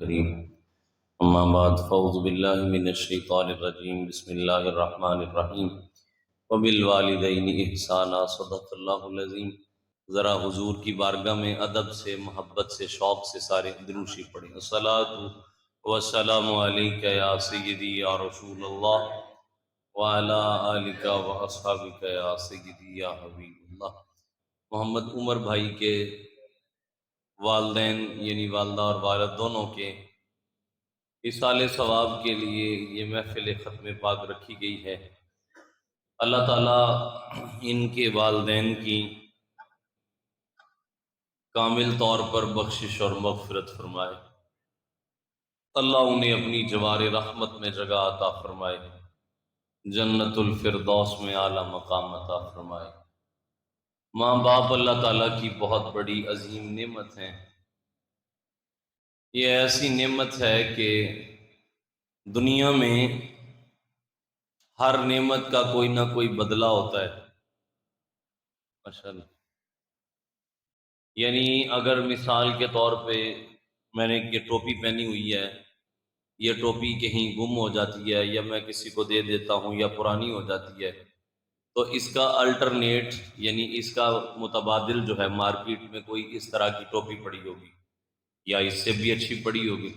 الكريم اما بعد فاعوذ باللہ من الشیطان الرجیم بسم اللہ الرحمن الرحیم وبالوالدین احسانا صدق اللہ العظیم۔ ذرا حضور کی بارگاہ میں ادب سے، محبت سے، شوق سے سارے دروشی پڑھیں۔ الصلاۃ والسلام علیک یا سیدی یا رسول اللہ وعلی آلک واصحابک یا سیدی یا حبیب اللہ۔ محمد عمر بھائی کے والدین یعنی والدہ اور والد دونوں کے ایصال ثواب کے لیے یہ محفل ختم پاک رکھی گئی ہے۔ اللہ تعالیٰ ان کے والدین کی کامل طور پر بخشش اور مغفرت فرمائے، اللہ انہیں اپنی جوار رحمت میں جگہ عطا فرمائے، جنت الفردوس میں اعلیٰ مقام عطا فرمائے۔ ماں باپ اللہ تعالیٰ کی بہت بڑی عظیم نعمت ہیں۔ یہ ایسی نعمت ہے کہ دنیا میں ہر نعمت کا کوئی نہ کوئی بدلہ ہوتا ہے۔ ماشاءاللہ، یعنی اگر مثال کے طور پہ میں نے یہ ٹوپی پہنی ہوئی ہے، یہ ٹوپی کہیں گم ہو جاتی ہے یا میں کسی کو دے دیتا ہوں یا پرانی ہو جاتی ہے، تو اس کا الٹرنیٹ یعنی اس کا متبادل جو ہے مارکیٹ میں کوئی اس طرح کی ٹوپی پڑی ہوگی یا اس سے بھی اچھی پڑی ہوگی۔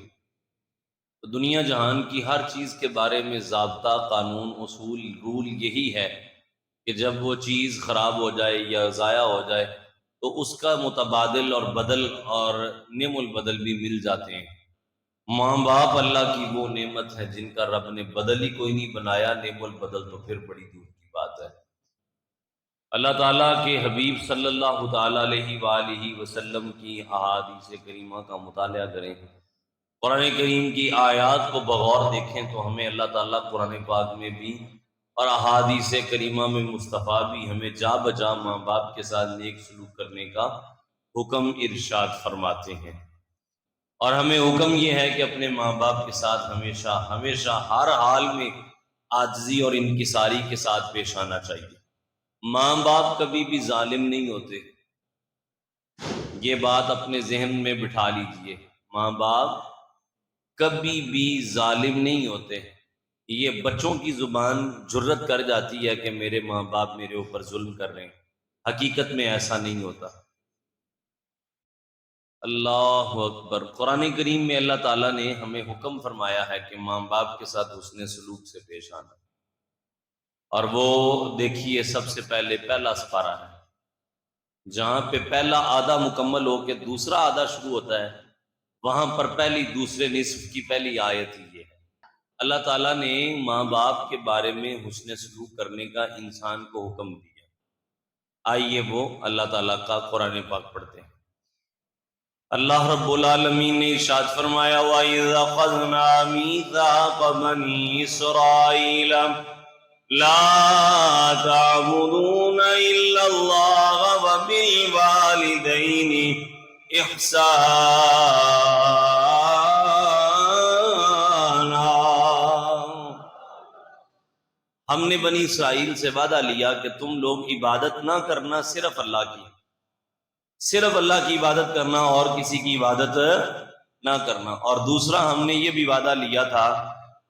تو دنیا جہان کی ہر چیز کے بارے میں ضابطہ، قانون، اصول، رول یہی ہے کہ جب وہ چیز خراب ہو جائے یا ضائع ہو جائے تو اس کا متبادل اور بدل اور نعم البدل بھی مل جاتے ہیں۔ ماں باپ اللہ کی وہ نعمت ہے جن کا رب نے بدل ہی کوئی نہیں بنایا، نعم البدل تو پھر بڑی دور کی بات ہے۔ اللہ تعالیٰ کے حبیب صلی اللہ تعالیٰ علیہ وآلہ وسلم کی احادیث کریمہ کا مطالعہ کریں، قرآن کریم کی آیات کو بغور دیکھیں تو ہمیں اللہ تعالیٰ قرآن پاک میں بھی اور احادیث کریمہ میں مصطفیٰ بھی ہمیں جا بجا ماں باپ کے ساتھ نیک سلوک کرنے کا حکم ارشاد فرماتے ہیں، اور ہمیں حکم یہ ہے کہ اپنے ماں باپ کے ساتھ ہمیشہ ہر حال میں عاجزی اور انکساری کے ساتھ پیش آنا چاہیے۔ ماں باپ کبھی بھی ظالم نہیں ہوتے، یہ بات اپنے ذہن میں بٹھا لیجئے۔ ماں باپ کبھی بھی ظالم نہیں ہوتے۔ یہ بچوں کی زبان جرت کر جاتی ہے کہ میرے ماں باپ میرے اوپر ظلم کر رہے ہیں، حقیقت میں ایسا نہیں ہوتا۔ اللہ اکبر۔ قرآن کریم میں اللہ تعالیٰ نے ہمیں حکم فرمایا ہے کہ ماں باپ کے ساتھ حسن سلوک سے پیش آنا، اور وہ دیکھیے سب سے پہلا سپارہ ہے جہاں پہ پہلا آدھا مکمل ہو کے دوسرا آدھا شروع ہوتا ہے، وہاں پر دوسرے نصف کی پہلی آیت یہ ہے۔ اللہ تعالیٰ نے ماں باپ کے بارے میں حسن سلوک کرنے کا انسان کو حکم دیا۔ آئیے وہ اللہ تعالیٰ کا قرآن پاک پڑھتے ہیں۔ اللہ رب العالمین نے ارشاد فرمایا وَإِذْ أَخَذْنَا مِيثَاقَ بَنِي إِسْرَائِيلَ لَا تَعْبُدُونَ إِلَّا اللَّهَ وَبِالْوَالِدَيْنِ إِحْسَانًا۔ ہم نے بنی اسرائیل سے وعدہ لیا کہ تم لوگ عبادت نہ کرنا صرف اللہ کی عبادت کرنا اور کسی کی عبادت نہ کرنا، اور دوسرا ہم نے یہ بھی وعدہ لیا تھا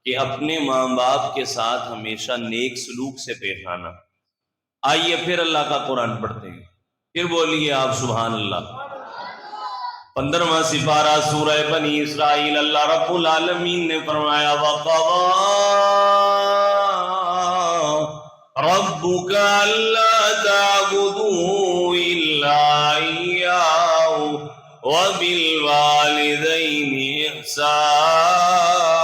کہ اپنے ماں باپ کے ساتھ ہمیشہ نیک سلوک سے پیش آنا۔ آئیے پھر اللہ کا قرآن پڑھتے ہیں، پھر بولیے آپ سبحان اللہ۔ 15واں سپارہ سورہ بنی اسرائیل، اللہ رب العالمین نے فرمایا وَقَضَىٰ رَبُّكَ أَلَّا تَعْبُدُوا إِلَّا إِيَّاهُ وَبِالْوَالِدَيْنِ إِحْسَانًا۔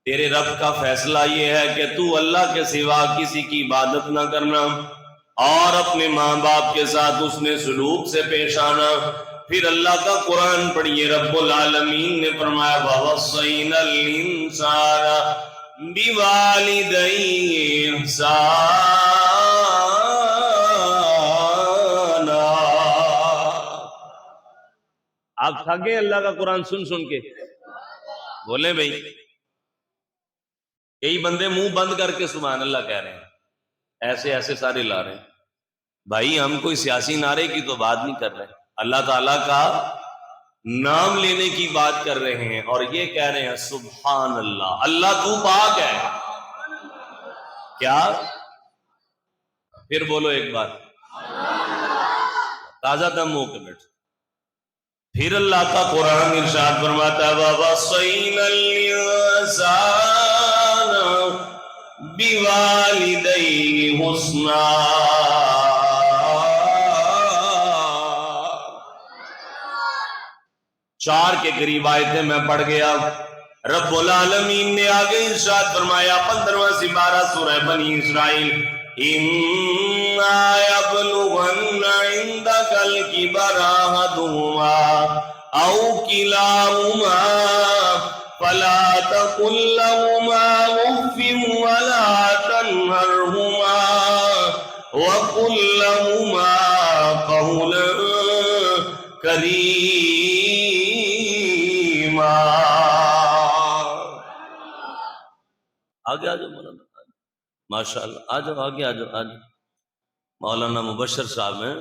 تیرے رب کا فیصلہ یہ ہے کہ تو اللہ کے سوا کسی کی عبادت نہ کرنا اور اپنے ماں باپ کے ساتھ اس نے سلوک سے پیش آنا۔ پھر اللہ کا قرآن پڑھیے، رب العالمین نے فرمایا وَوَصَّيْنَا الْإِنسَانَ بِوَالِدَيْهِ إِحْسَانًا۔ آپ تھک گئے اللہ کا قرآن سن کے؟ بولیں بھائی، کئی بندے منہ بند کر کے سبحان اللہ کہہ رہے ہیں، ایسے سارے لا رہے ہیں۔ بھائی ہم کوئی سیاسی نعرے کی تو بات نہیں کر رہے، اللہ تعالیٰ کا نام لینے کی بات کر رہے ہیں، اور یہ کہہ رہے ہیں سبحان اللہ، اللہ تو پاک ہے۔ کیا؟ پھر بولو ایک بار، تازہ دم ہو کے بیٹھ۔ پھر اللہ کا قرآن ارشاد فرماتا ہے وَوَصَّيْنَا الْإِنسَانَ بِوَالِدَيْهِ حُسْنًا۔ چار کے قریب آیتیں میں پڑھ گیا، رب العالمین نے آگے ارشاد فرمایا 15واں سپارہ سورہ بنی اسرائیل، إِمَّا يَبْلُغَنَّ عِندَكَ الْكِبَرَ أَحَدُهُمَا أَوْ كِلَاهُمَا فَلَا تَقُل لَّهُمَا أُفٍّ وَلَا تَنْهَرْهُمَا وَقُل لَّهُمَا قَوْلًا كَرِيمًا۔ آگے آجو مولانا، ماشاء اللہ، آجو آگے آجو آجو، مولانا مبشر صاحب ہیں۔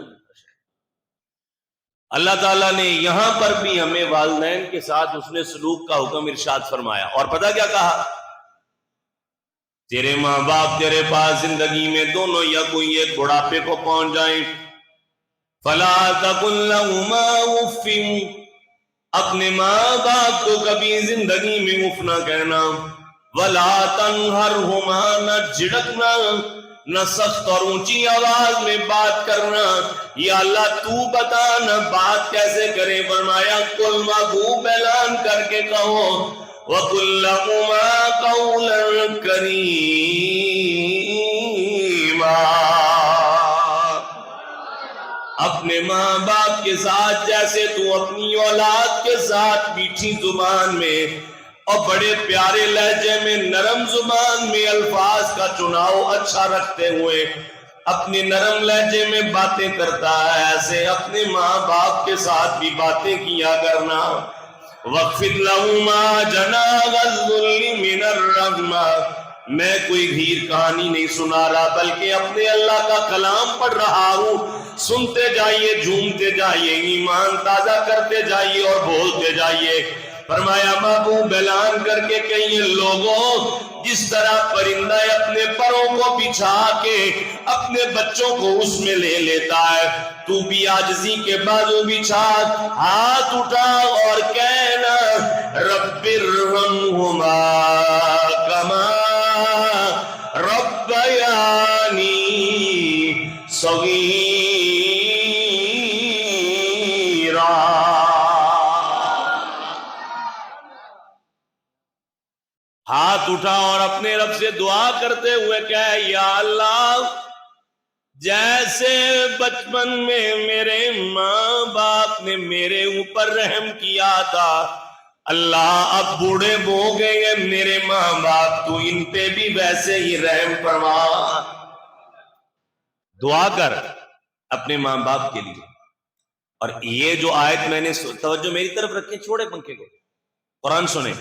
اللہ تعالیٰ نے یہاں پر بھی ہمیں والدین کے ساتھ اس نے سلوک کا حکم ارشاد فرمایا، اور پتہ کیا کہا؟ تیرے ماں باپ تیرے پاس زندگی میں دونوں یا کوئی ایک بڑھاپے کو پہنچ جائیں، فَلَا تَقُل لَّهُمَا أُفٍّ، اپنے ماں باپ کو کبھی زندگی میں اف نہ کہنا، وَلَا تَنْهَرْهُمَا، نہ جھڑکنا، نہ سخت اور اونچی آواز میں بات کرنا۔ یا اللہ تو بتا نہ بات کیسے کرے، فرمایا قل محبوب اعلان کر کے کہو وَقُل لَّهُمَا قَوْلًا كَرِيمًا، اپنے ماں باپ کے ساتھ جیسے تو اپنی اولاد کے ساتھ میٹھی زبان میں اور بڑے پیارے لہجے میں، نرم زبان میں الفاظ کا چناؤ اچھا رکھتے ہوئے اپنے نرم لہجے میں باتیں کرتا ہے، ایسے اپنے ماں باپ کے ساتھ بھی باتیں کیا کرنا۔ وَاخْفِضْ لَهُمَا جَنَاحَ الذُّلِّ مِنَ الرَّحْمَةِ، میں کوئی گھیر کہانی نہیں سنا رہا بلکہ اپنے اللہ کا کلام پڑھ رہا ہوں، سنتے جائیے، جھومتے جائیے، ایمان تازہ کرتے جائیے اور بولتے جائیے۔ فرمایا محبوب اعلان کر کے کہیے لوگوں، جس طرح پرندہ اپنے پروں کو بچھا کے اپنے بچوں کو اس میں لے لیتا ہے، تو بھی عاجزی کے بازو بچھا، ہاتھ اٹھا اور کہنا رب ارحمہما کما ربیانی صغیرا۔ ہاتھ اٹھا اور اپنے رب سے دعا کرتے ہوئے کہے یا اللہ، جیسے بچپن میں میرے ماں باپ نے میرے اوپر رحم کیا تھا، اللہ اب بوڑھے ہو گئے ہیں میرے ماں باپ، تو ان پہ بھی ویسے ہی رحم فرما۔ دعا کر اپنے ماں باپ کے لیے۔ اور یہ جو آیت میں نے، توجہ میری طرف رکھیں، چھوڑے پنکھے کو، قرآن سنیں۔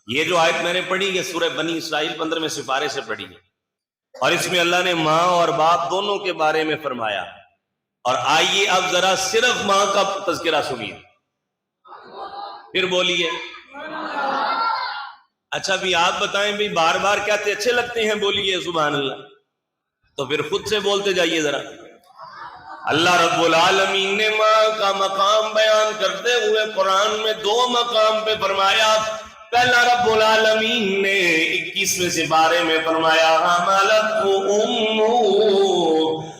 یہ جو آیت میں نے پڑھی ہے سورہ بنی اسرائیل 15ویں سپارے سے پڑھی ہے، اور اس میں اللہ نے ماں اور باپ دونوں کے بارے میں فرمایا۔ اور آئیے اب ذرا صرف ماں کا تذکرہ سنیے، پھر بولیے۔ اچھا بھی آپ بتائیں بھی بار بار کہتے اچھے لگتے ہیں، بولیے سبحان اللہ، تو پھر خود سے بولتے جائیے ذرا۔ اللہ رب العالمین نے ماں کا مقام بیان کرتے ہوئے قرآن میں 2 مقام پہ فرمایا۔ پہلا رب العالمین نے 21ویں سپارے میں فرمایا حملتہ امہ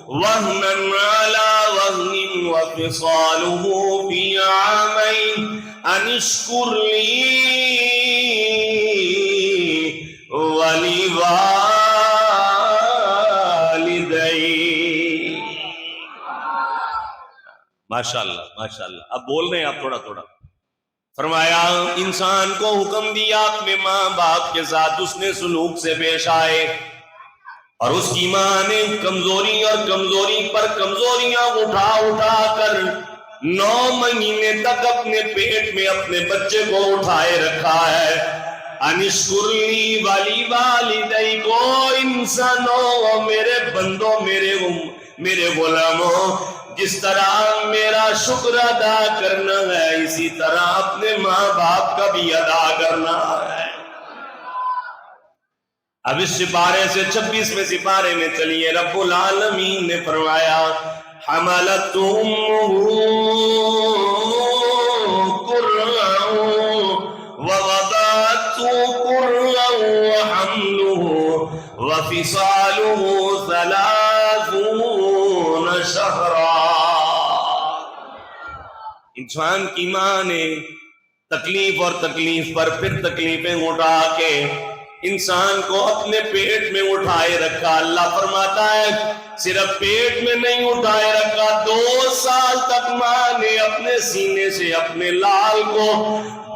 وہنا علی وہن وفصالہ فی عامین ان اشکر لی ولیوالدیک۔ ماشاءاللہ ماشاءاللہ، اب بول رہے ہیں آپ تھوڑا تھوڑا۔ فرمایا انسان کو حکم دیا اپنے ماں باپ کے ساتھ اس نے سلوک سے پیش آئے، اور اس کی ماں نے کمزوری اور کمزوری پر کمزوریاں اٹھا اٹھا کر 9 مہینے تک اپنے پیٹ میں اپنے بچے کو اٹھائے رکھا ہے۔ انشکر لی ولی والدیک، انسانوں میرے بندوں، میرے غلاموں، جس طرح میرا شکر ادا کرنا ہے اسی طرح اپنے ماں باپ کا بھی ادا کرنا ہے۔ اب اس سپارے سے 26ویں سپارے میں چلیے، رب العالمین نے فرمایا حملت کرعا ووضعت کرعا وحمله وفصاله 30 شهرا۔ انسان کی ماں نے تکلیف اور تکلیف پر پھر تکلیفیں اٹھا کے انسان کو اپنے پیٹ میں اٹھائے رکھا۔ اللہ فرماتا ہے صرف پیٹ میں نہیں اٹھائے رکھا، 2 سال تک ماں نے اپنے سینے سے اپنے لال کو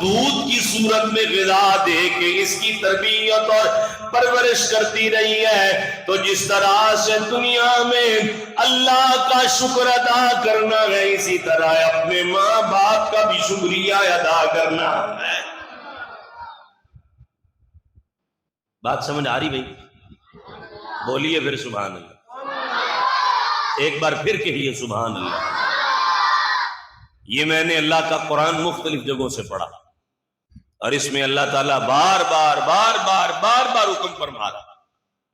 دودھ کی صورت میں غذا دے کے اس کی تربیت اور پرورش کرتی رہی ہے۔ تو جس طرح سے دنیا میں اللہ کا شکر ادا کرنا ہے اسی طرح اپنے ماں باپ کا بھی شکریہ ادا کرنا ہے۔ بات سمجھ آ رہی بھائی؟ بولیے پھر سبحان اللہ، ایک بار پھر کہیے سبحان اللہ۔ یہ میں نے اللہ کا قرآن مختلف جگہوں سے پڑھا اور اس میں اللہ تعالیٰ بار بار حکم فرما رہا،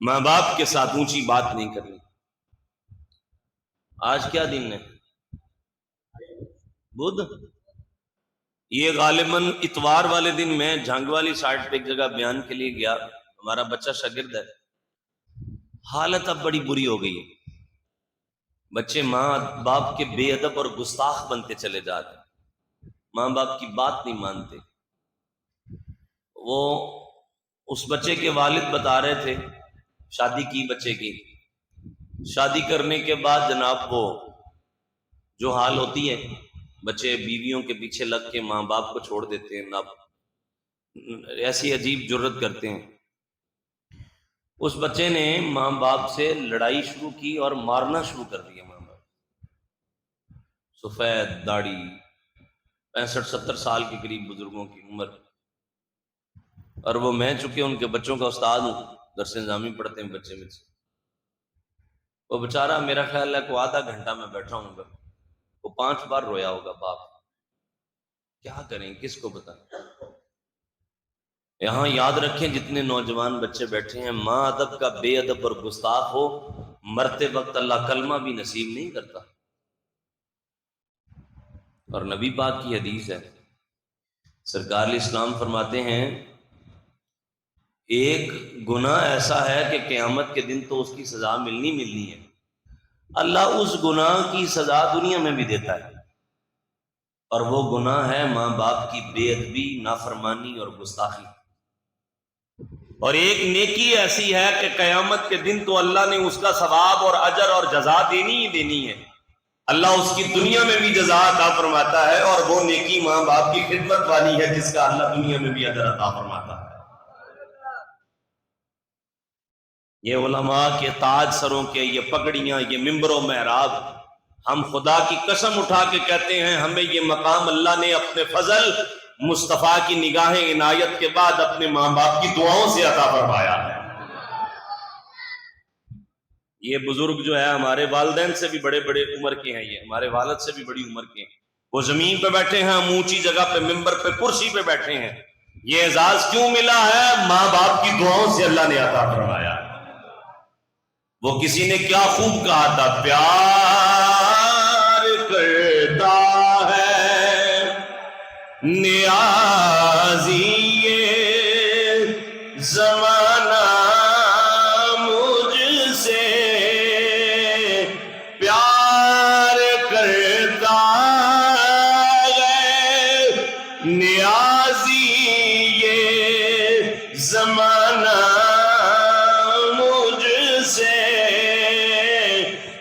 ماں باپ کے ساتھ اونچی بات نہیں کرنی۔ آج کیا دن ہے؟ بدھ۔ یہ غالباً اتوار والے دن میں جھنگ والی سائٹ پہ ایک جگہ بیان کے لیے گیا، ہمارا بچہ شاگرد ہے، حالت اب بڑی بری ہو گئی ہے، بچے ماں باپ کے بے ادب اور گستاخ بنتے چلے جاتے، ماں باپ کی بات نہیں مانتے۔ وہ اس بچے کے والد بتا رہے تھے، شادی کی بچے کی، شادی کرنے کے بعد جناب وہ جو حال ہوتی ہے، بچے بیویوں کے پیچھے لگ کے ماں باپ کو چھوڑ دیتے ہیں، ایسی عجیب جرت کرتے ہیں۔ اس بچے نے ماں باپ سے لڑائی شروع کی اور مارنا شروع کر دیا ماں باپ، سفید داڑھی، 65-70 سال کے قریب بزرگوں کی عمر، اور وہ میں چونکہ ان کے بچوں کا استاد ہوں، درس نظامی پڑھتے ہیں بچے میں سے، وہ بیچارہ میرا خیال ہے کو آدھا گھنٹہ میں بیٹھا ہوں گا، وہ 5 بار رویا ہوگا۔ باپ کیا کریں، کس کو بتائیں؟ یہاں یاد رکھیں جتنے نوجوان بچے بیٹھے ہیں، ماں ادب کا بے ادب اور گستاخ ہو، مرتے وقت اللہ کلمہ بھی نصیب نہیں کرتا۔ اور نبی پاک کی حدیث ہے، سرکار اسلام فرماتے ہیں ایک گناہ ایسا ہے کہ قیامت کے دن تو اس کی سزا ملنی ہے، اللہ اس گناہ کی سزا دنیا میں بھی دیتا ہے، اور وہ گناہ ہے ماں باپ کی بے ادبی، نافرمانی اور گستاخی۔ اور ایک نیکی ایسی ہے کہ قیامت کے دن تو اللہ نے اس کا ثواب اور اجر اور جزا دینی ہے، اللہ اس کی دنیا میں بھی جزا عطا فرماتا ہے، اور وہ نیکی ماں باپ کی خدمت والی ہے جس کا اللہ دنیا میں بھی اجر عطا فرماتا ہے۔ یہ علماء کے تاج سروں کے، یہ پگڑیاں، یہ ممبر و محراب، ہم خدا کی قسم اٹھا کے کہتے ہیں ہمیں یہ مقام اللہ نے اپنے فضل، مصطفیٰ کی نگاہ عنایت کے بعد اپنے ماں باپ کی دعاؤں سے عطا فرمایا ہے۔ یہ بزرگ جو ہے ہمارے والدین سے بھی بڑے عمر کے ہیں، یہ ہمارے والد سے بھی بڑی عمر کے ہیں، وہ زمین پہ بیٹھے ہیں، ہم اونچی جگہ پہ ممبر پہ کرسی پہ بیٹھے ہیں۔ یہ اعزاز کیوں ملا ہے؟ ماں باپ کی دعاؤں سے اللہ نے عطا فرمایا۔ وہ کسی نے کیا خوب کہا تھا، پیار کرتا ہے نیازی یہ زمانہ مجھ سے، پیار کرتا ہے نیازی یہ زمانہ مجھ سے،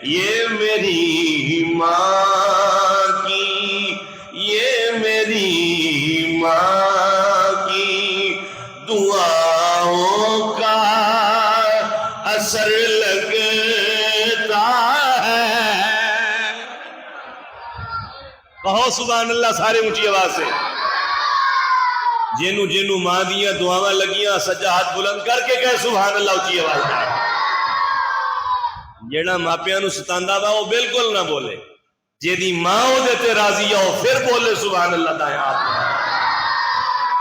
یہ میری ماں کی، یہ میری ماں کی دعاؤں کا اثر لگتا ہے۔ کہو سبحان اللہ سارے اونچی آواز سے، جنو ماں دیاں دعاواں لگیاں، سجا ہاتھ بلند کر کے کہے سبحان اللہ اونچی آواز سے۔ ਜਿਹੜਾ ਮਾਪਿਆਂ ਨੂੰ ਸਤਾਉਂਦਾ ਵਾ ਉਹ ਬਿਲਕੁਲ ਨਾ ਬੋਲੇ, ਜਿਹਦੀ ਮਾਂ ਉਹਦੇ ਤੇ ਰਾਜ਼ੀ ਆ ਉਹ ਫਿਰ ਬੋਲੇ ਸੁਭਾਨ ਅੱਲਾਹ ਦਾ ਹੱਥ।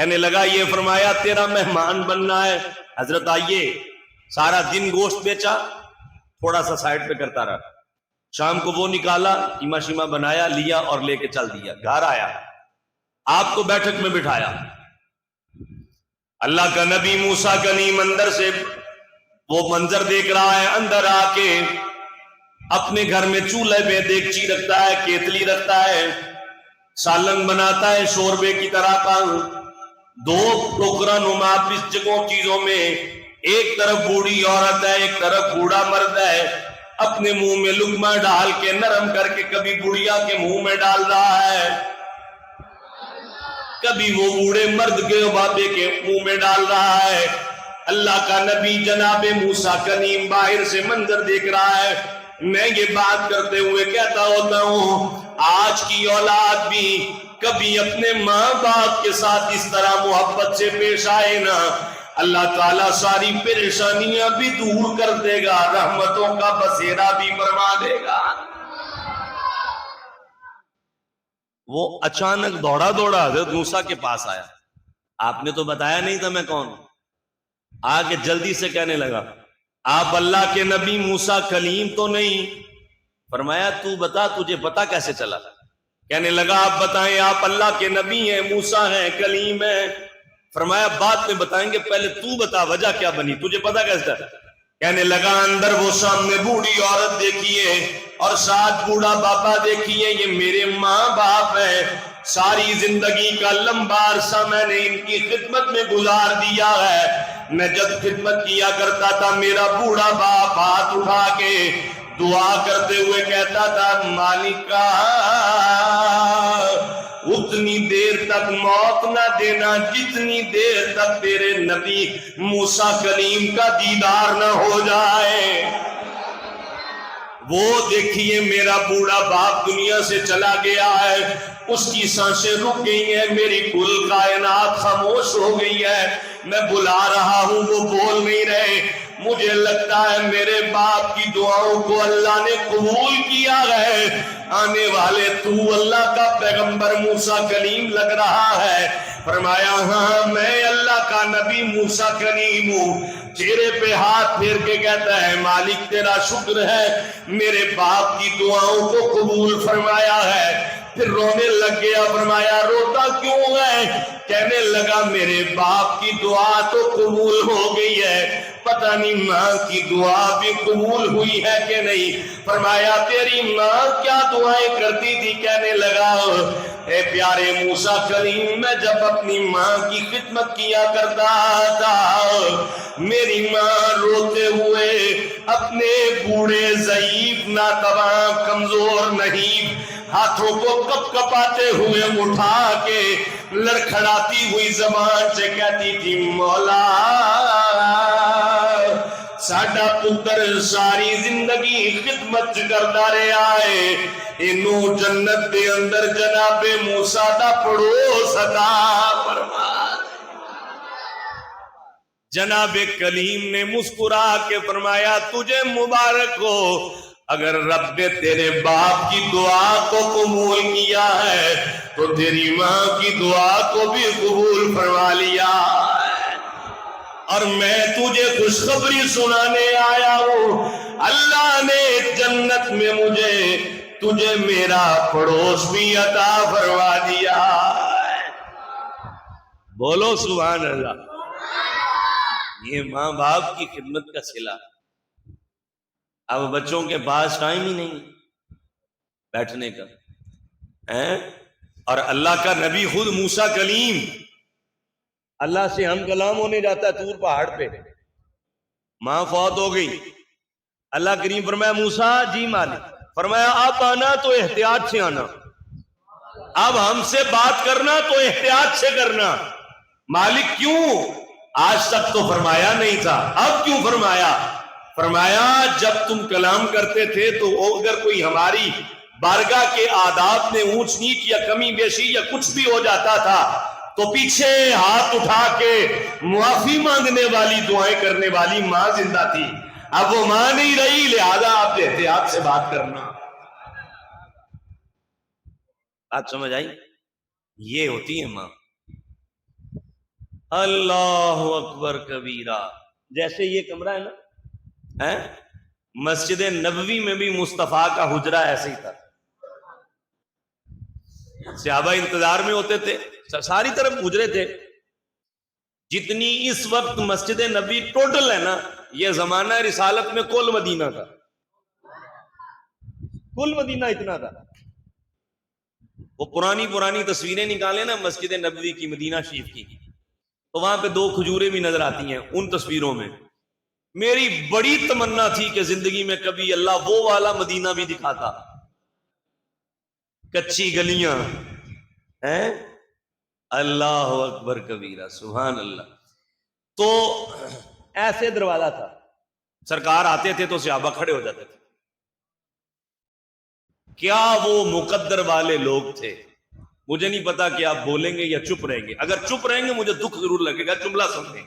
کہنے لگا یہ فرمایا تیرا مہمان بننا ہے، حضرت آئیے. سارا دن گوشت بیچا، تھوڑا سا سائڈ پہ کرتا رہا. شام کو وہ نکالا، قیمہ شیمہ بنایا، لیا اور لے کے چل دیا. گھر آیا، آپ کو بیٹھک میں بٹھایا. اللہ کا نبی موسیٰ کلیم اندر سے وہ منظر دیکھ رہا ہے. اندر آ کے اپنے گھر میں چولہے پہ دیگچی رکھتا ہے، کیتلی رکھتا ہے، سالن بناتا ہے شوربے کی طرح کا. دو ٹوکرا نما پسچکوں چیزوں میں، ایک طرف بوڑھی عورت ہے، ایک طرف بوڑھا مرد ہے. اپنے منہ میں لقمہ ڈال کے نرم کر کے کبھی بڑھیا کے منہ میں ڈال رہا ہے، کبھی وہ بوڑھے مرد کے بابے کے منہ میں ڈال رہا ہے. اللہ کا نبی جناب موسیٰ کلیم باہر سے منظر دیکھ رہا ہے. میں یہ بات کرتے ہوئے کہتا ہوتا ہوں آج کی اولاد بھی کبھی اپنے ماں باپ کے ساتھ اس طرح محبت سے پیش آئے نا، اللہ تعالیٰ ساری پریشانیاں بھی دور کر دے گا، رحمتوں کا بسیرا بھی فرما دے گا. وہ اچانک دوڑا دوڑا حضرت موسیٰ کے پاس آیا. آپ نے تو بتایا نہیں تھا میں کون ہوں. آگے جلدی سے کہنے لگا آپ اللہ کے نبی موسیٰ کلیم تو نہیں؟ فرمایا تو بتا، تجھے پتا کیسے چلا؟ کہنے لگا آپ بتائیں، آپ اللہ کے نبی ہیں، موسیٰ ہیں، کلیم ہیں. فرمایا بعد میں بتائیں گے، پہلے تو بتا وجہ کیا بنی، تجھے پتا کیسے چلا؟ کہنے لگا اندر وہ سامنے بوڑھی عورت دیکھیے اور ساتھ بوڑھا بابا دیکھیے، یہ میرے ماں باپ ہیں. ساری زندگی کا لمبا عرصہ میں نے ان کی خدمت میں گزار دیا ہے. میں جب خدمت کیا کرتا تھا میرا بوڑھا باپ ہاتھ اٹھا کے دعا کرتے ہوئے کہتا تھا مالکا اتنی دیر تک موت نہ دینا جتنی دیر تک تیرے نبی موسیٰ کلیم کا دیدار نہ ہو جائے. وہ دیکھیے میرا بوڑھا باپ دنیا سے چلا گیا ہے، اس کی سانسیں رک گئی ہیں، میری کل کائنات خاموش ہو گئی ہے. میں بلا رہا ہوں وہ بول نہیں رہے. مجھے لگتا ہے میرے باپ کی دعاؤں کو اللہ نے قبول کیا ہے. آنے والے تو اللہ کا پیغمبر موسیٰ کلیم لگ رہا ہے. فرمایا ہاں میں اللہ کا نبی موسیٰ کلیم ہوں. چہرے پہ ہاتھ پھیر کے کہتا ہے مالک تیرا شکر ہے میرے باپ کی دعاؤں کو قبول فرمایا ہے. پھر رونے لگ گیا. فرمایا روتا کیوں ہے؟ کہنے لگا میرے باپ کی دعا تو قبول ہو گئی ہے، پتہ نہیں ماں کی دعا بھی قبول ہوئی ہے کہ نہیں. فرمایا تیری ماں کیا دعائیں کرتی تھی؟ کہنے لگا اے پیارے موسیٰ کلیم میں جب اپنی ماں کی خدمت کیا کرتا تھا میری ماں روتے ہوئے اپنے بوڑھے ضعیف ناتواں کمزور نہیں ہاتھوں کو کپ کپاتے ہوئے اٹھا کے لڑکھڑاتی ہوئی زبان سے کہتی تھی مولا ساڈا پتر ساری زندگی خدمت کرتا رہا ہے، انہوں جنت دے اندر جناب موسیٰ دا پڑوس عطا فرما. جناب کلیم نے مسکرا کے فرمایا تجھے مبارک ہو، اگر رب نے تیرے باپ کی دعا کو قبول کیا ہے تو تیری ماں کی دعا کو بھی قبول فرما لیا. اور میں تجھے خوشخبری سنانے آیا ہوں، اللہ نے جنت میں مجھے تجھے میرا پڑوس بھی عطا فرما دیا. بولو سبحان اللہ. یہ ماں باپ کی خدمت کا صلہ. اب بچوں کے پاس ٹائم ہی نہیں بیٹھنے کا اور اللہ کا نبی خود موسیٰ کلیم اللہ سے ہم کلام ہونے جاتا ہے طور پہاڑ پہ. ماں فوت ہو گئی. اللہ کریم فرمایا موسیٰ جی مالک. فرمایا آپ آنا تو احتیاط سے آنا، اب ہم سے بات کرنا تو احتیاط سے کرنا. مالک کیوں؟ آج تک تو فرمایا نہیں تھا، اب کیوں فرمایا؟ فرمایا جب تم کلام کرتے تھے تو اگر کوئی ہماری بارگاہ کے آداب میں اونچ نیچ یا کمی بیشی یا کچھ بھی ہو جاتا تھا تو پیچھے ہاتھ اٹھا کے معافی مانگنے والی دعائیں کرنے والی ماں زندہ تھی. اب وہ ماں نہیں رہی، لہذا آپ احتیاط سے بات کرنا. بات سمجھ آئی؟ یہ ہوتی ہے ماں. اللہ اکبر کبیرہ. جیسے یہ کمرہ ہے نا، مسجد نبوی میں بھی مصطفیٰ کا حجرہ ایسے ہی تھا. صحابہ انتظار میں ہوتے تھے، ساری طرف حجرے تھے. جتنی اس وقت مسجد نبی ٹوٹل ہے نا، یہ زمانہ رسالت میں کل مدینہ تھا. کل مدینہ اتنا تھا. وہ پرانی تصویریں نکالیں نا مسجد نبوی کی، مدینہ شریف کی، تو وہاں پہ 2 کھجوریں بھی نظر آتی ہیں ان تصویروں میں. میری بڑی تمنا تھی کہ زندگی میں کبھی اللہ وہ والا مدینہ بھی دکھاتا. کچی گلیاں ہیں، اللہ اکبر کبیرہ، سبحان اللہ. تو ایسے دروازہ تھا، سرکار آتے تھے تو صحابہ کھڑے ہو جاتے تھے. کیا وہ مقدر والے لوگ تھے. مجھے نہیں پتا کہ آپ بولیں گے یا چپ رہیں گے. اگر چپ رہیں گے مجھے دکھ ضرور لگے گا، جملہ سمجھیں.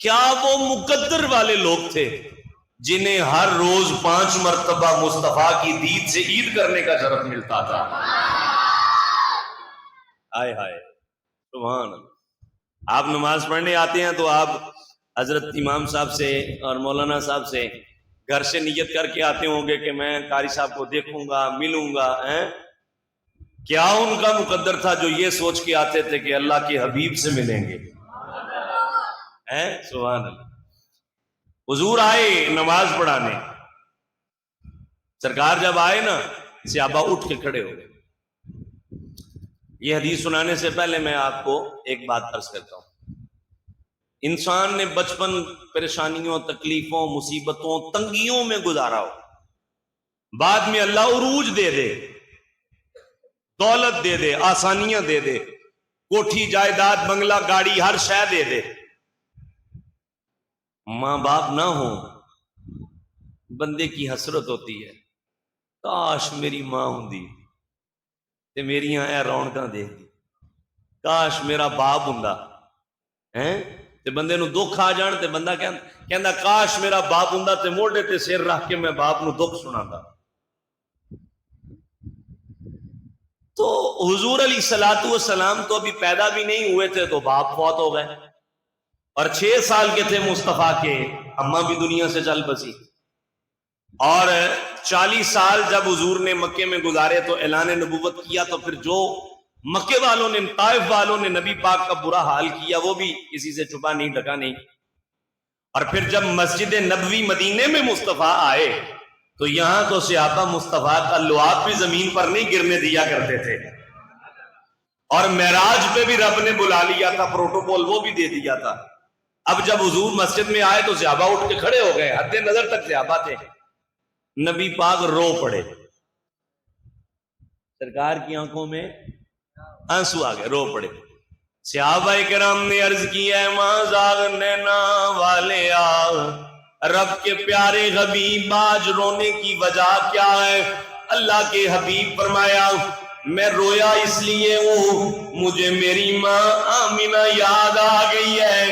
کیا وہ مقدر والے لوگ تھے جنہیں ہر روز 5 مرتبہ مصطفیٰ کی دید سے عید کرنے کا شرف ملتا تھا. ہائے ہائے سبحان اللہ. آپ نماز پڑھنے آتے ہیں تو آپ حضرت امام صاحب سے اور مولانا صاحب سے گھر سے نیت کر کے آتے ہوں گے کہ میں قاری صاحب کو دیکھوں گا، ملوں گا. کیا ان کا مقدر تھا جو یہ سوچ کے آتے تھے کہ اللہ کے حبیب سے ملیں گے. سبحان اللہ. حضور آئے نماز پڑھانے، سرکار جب آئے نا صحابہ اٹھ کے کھڑے ہو گئے. یہ حدیث سنانے سے پہلے میں آپ کو ایک بات عرض کرتا ہوں. انسان نے بچپن پریشانیوں، تکلیفوں، مصیبتوں، تنگیوں میں گزارا ہو، بعد میں اللہ عروج دے دے، دولت دے دے، آسانیاں دے دے، کوٹھی جائیداد بنگلہ گاڑی ہر شے دے دے. ماں باپ نہ ہو، بندے کی حسرت ہوتی ہے، کاش میری ماں ہوندی تے میریاں اے رونقاں دیکھدی، کاش میرا باپ ہوندا تے بندے نو دکھ آ جان تے بندہ کہندا کاش میرا باپ ہوندا تے موڈے تے سر رکھ کے میں باپ نو دکھ سناندا. تو حضور علیہ الصلوۃ والسلام تو ابھی پیدا بھی نہیں ہوئے تھے تو باپ فوت ہو گئے، اور 6 سال کے تھے مصطفیٰ کے، اماں بھی دنیا سے چل بسی. اور 40 سال جب حضور نے مکے میں گزارے تو اعلان نبوت کیا، تو پھر جو مکے والوں نے، طائف والوں نے نبی پاک کا برا حال کیا وہ بھی کسی سے چھپا نہیں، ڈھکا نہیں. اور پھر جب مسجد نبوی مدینے میں مصطفیٰ آئے تو یہاں تو صحابہ مصطفیٰ کا لعاب بھی زمین پر نہیں گرنے دیا کرتے تھے، اور معراج پہ بھی رب نے بلا لیا تھا، پروٹوکول وہ بھی دے دیا تھا. اب جب حضور مسجد میں آئے تو صحابہ اٹھ کے کھڑے ہو گئے، حد نظر تک صحابہ تھے. نبی پاک رو پڑے، سرکار کی آنکھوں میں آنسو آ گئے، رو پڑے. صحابہ کرام نے عرض کی ہے ماں زاغ نینا والے رب کے پیارے حبیب آج رونے کی وجہ کیا ہے؟ اللہ کے حبیب فرمایا میں رویا اس لیے ہوں مجھے میری ماں آمینہ یاد آ گئی ہے،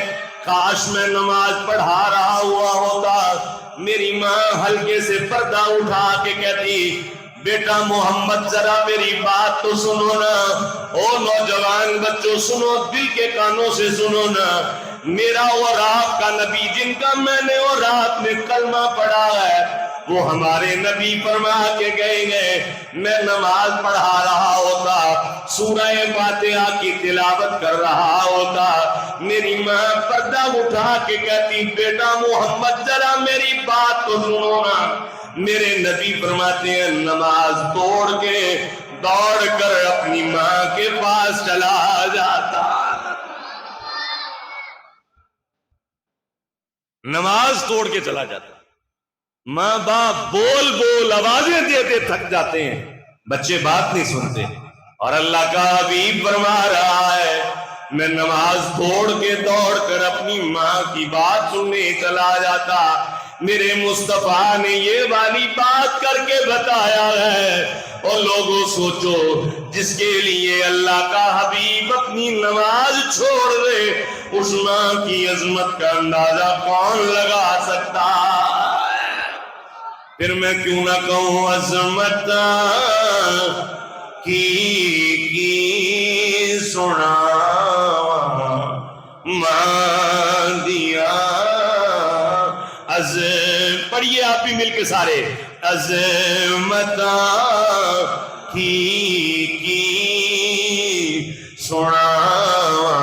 کاش میں نماز پڑھا رہا ہوا ہوتا، میری ماں ہلکے سے پردہ اٹھا کے کہتی بیٹا محمد ذرا میری بات تو سنو نا، او نوجوان بچوں سنو، دل کے کانوں سے سنو نا، میرا اور آپ کا نبی جن کا میں نے اور آپ نے کلمہ پڑھا ہے وہ ہمارے نبی فرما کے گئے میں نماز پڑھا رہا ہوتا، سورہ فاتحہ کی تلاوت کر رہا ہوتا، میری ماں پردہ اٹھا کے کہتی بیٹا محمد ذرا میری بات تو سنو نا. میرے نبی فرماتے ہیں نماز توڑ کے دوڑ کر اپنی ماں کے پاس چلا جاتا، نماز توڑ کے چلا جاتا. ماں باپ بول بول آوازیں دیتے تھک جاتے ہیں، بچے بات نہیں سنتے، اور اللہ کا حبیب فرما رہا ہے میں نماز توڑ کے دوڑ کر اپنی ماں کی بات سننے چلا جاتا. میرے مصطفیٰ نے یہ والی بات کر کے بتایا ہے. اور لوگوں سوچو جس کے لیے اللہ کا حبیب اپنی نماز چھوڑ دے اس ماں کی عظمت کا اندازہ کون لگا سکتا ہے؟ پھر میں کیوں نہ کہوں عظمت کی سنا مان دیا از پڑھیے آپ بھی مل کے سارے عظمتاں کی سناواں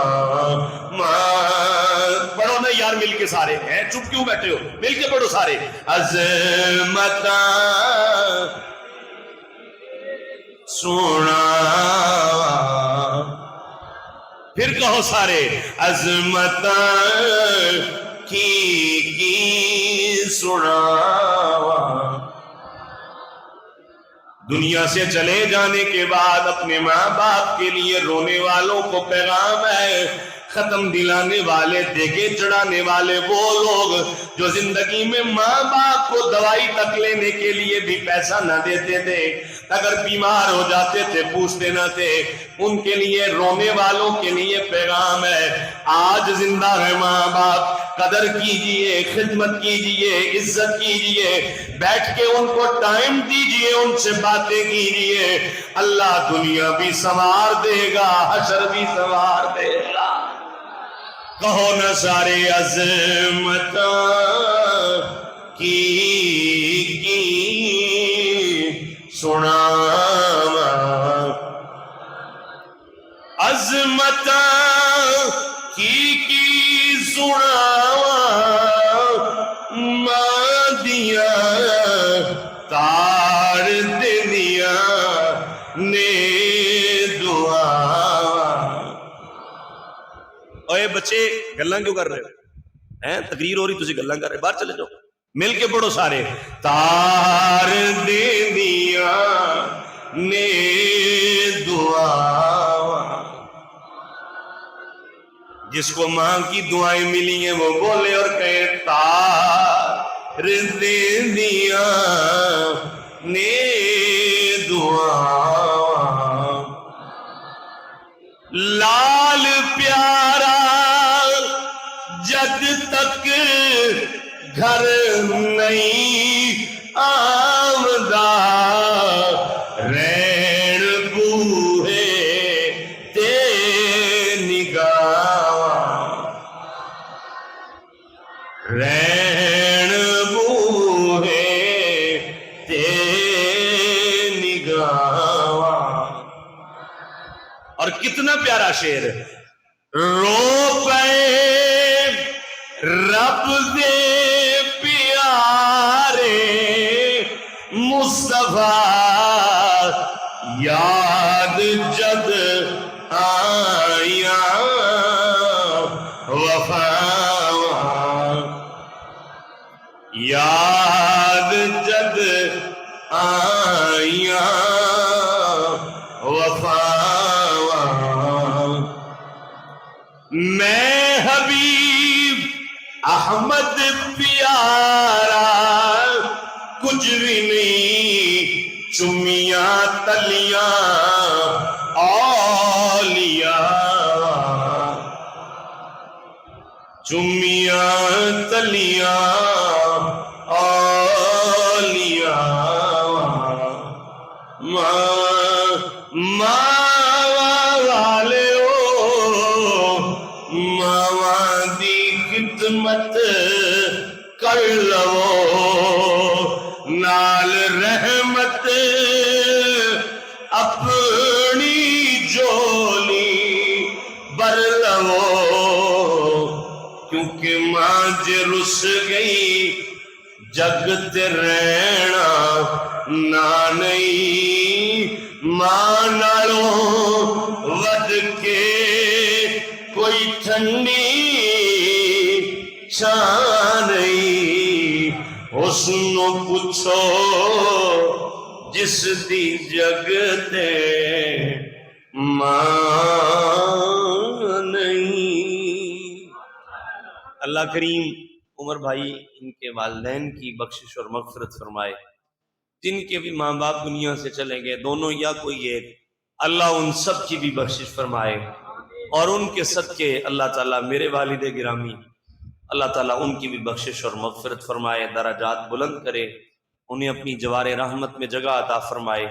پڑھو نا یار مل کے سارے ہیں چپ کیوں بیٹھے ہو مل کے پڑھو سارے عظمتاں سناواں پھر کہو سارے عظمتاں کی سناواں دنیا سے چلے جانے کے بعد اپنے ماں باپ کے لیے رونے والوں کو پیغام ہے ختم دلانے والے دیگے چڑھانے والے وہ لوگ جو زندگی میں ماں باپ کو دوائی تک لینے کے لیے بھی پیسہ نہ دیتے تھے اگر بیمار ہو جاتے تھے پوچھتے نہ تھے ان کے لیے رونے والوں کے لیے پیغام ہے آج زندہ ہے ماں باپ قدر کیجئے خدمت کیجئے عزت کیجئے بیٹھ کے ان کو ٹائم دیجئے ان سے باتیں کیجئے اللہ دنیا بھی سنوار دے گا حشر بھی سنوار دے گا کہو نہ سارے عظمتاں کی سناواں عظمتاں کی سناواں ماں دیا تار دنیا نے دعا اوے بچے گلاں کیوں کر رہے ہو ہیں تقریر ہو رہی تسی گلاں کر رہے باہر چلے جاؤ مل کے پڑھو سارے تار دنیا نے دعا جس کو ماں کی دعائیں ملی ہیں وہ بولے اور کہے تار دنیا نے دعا لال پیارا جب تک گھر نہیں آمدہ رین بوہے تے نگاہ رین بوہے تے نگاہ اور کتنا پیارا شعر رو پے رب دے پیارے مصطفیٰ یاد جد آیا وفا یاد جد آیا وفا میں حبیب احمد پیارا کچھ بھی نہیں چمیاں تلیاں اولیاء چمیاں تلیاں اولیاء ماں والے ماں دی خدمت کر لو نال رحمت اپنی جولی بر لو کیونکہ ماں جے رس گئی جگ تے رہنا نہ نہیں ماں نالوں ود کے کوئی ٹھنڈی شان نہیں اس نو پوچھو جس دی جگ تے ماں نہیں اللہ کریم عمر بھائی ان کے والدین کی بخشش اور مغفرت فرمائے جن کے بھی ماں باپ دنیا سے چلے گئے دونوں یا کوئی ایک اللہ ان سب کی بھی بخشش فرمائے اور ان کے صدقے اللہ تعالیٰ میرے والد گرامی اللہ تعالیٰ ان کی بھی بخشش اور مغفرت فرمائے درجات بلند کرے انہیں اپنی جوار رحمت میں جگہ عطا فرمائے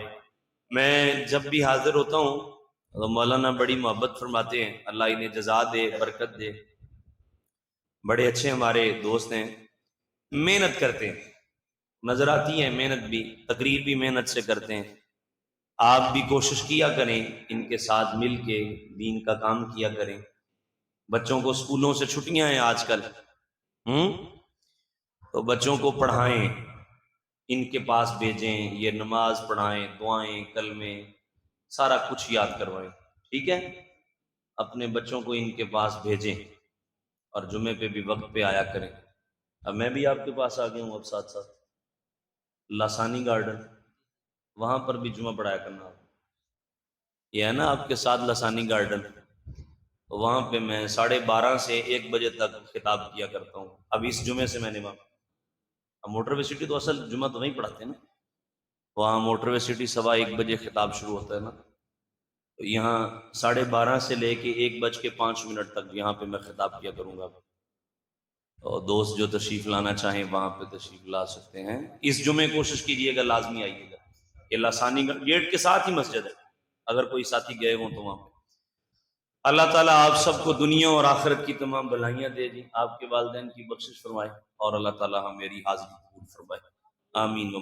میں جب بھی حاضر ہوتا ہوں تو مولانا بڑی محبت فرماتے ہیں اللہ انہیں جزا دے برکت دے بڑے اچھے ہمارے دوست ہیں، محنت کرتے ہیں، نظر آتی ہے محنت بھی، تقریر بھی محنت سے کرتے ہیں۔ آپ بھی کوشش کیا کریں، ان کے ساتھ مل کے دین کا کام کیا کریں۔ بچوں کو اسکولوں سے چھٹیاں ہیں آج کل، تو بچوں کو پڑھائیں، ان کے پاس بھیجیں، یہ نماز پڑھائیں، دعائیں، کلمے، سارا کچھ یاد کروائیں، ٹھیک ہے؟ اپنے بچوں کو ان کے پاس بھیجیں، اور جمعے پہ بھی وقت پہ آیا کریں۔ اب میں بھی آپ کے پاس آ گیا ہوں، اب ساتھ ساتھ لاسانی گارڈن، وہاں پر بھی جمعہ پڑھایا کرنا۔ یہ ہے نا آپ کے ساتھ لاسانی گارڈن، وہاں پہ میں 12:30 سے 1 بجے تک خطاب کیا کرتا ہوں۔ اب اس جمعے سے میں نے وہاں، اب موٹر وے سٹی تو اصل جمعہ تو وہیں پڑھاتے ہیں نا، وہاں موٹر وے سٹی 1:15 بجے خطاب شروع ہوتا ہے نا، تو یہاں 12:30 سے لے کے 1:05 تک یہاں پہ میں خطاب کیا کروں گا۔ اور دوست جو تشریف لانا چاہیں وہاں پہ تشریف لا سکتے ہیں۔ اس جمعے کوشش کیجئے گا لازمی آئیے گا، کہ لاسانی گیٹ کے ساتھ ہی مسجد ہے، اگر کوئی ساتھی گئے ہوں تو وہاں پہ۔ اللہ تعالیٰ آپ سب کو دنیا اور آخرت کی تمام بھلائیاں دے دی، آپ کے والدین کی بخشش فرمائے، اور اللہ تعالیٰ میری حاضری قبول فرمائے، آمین و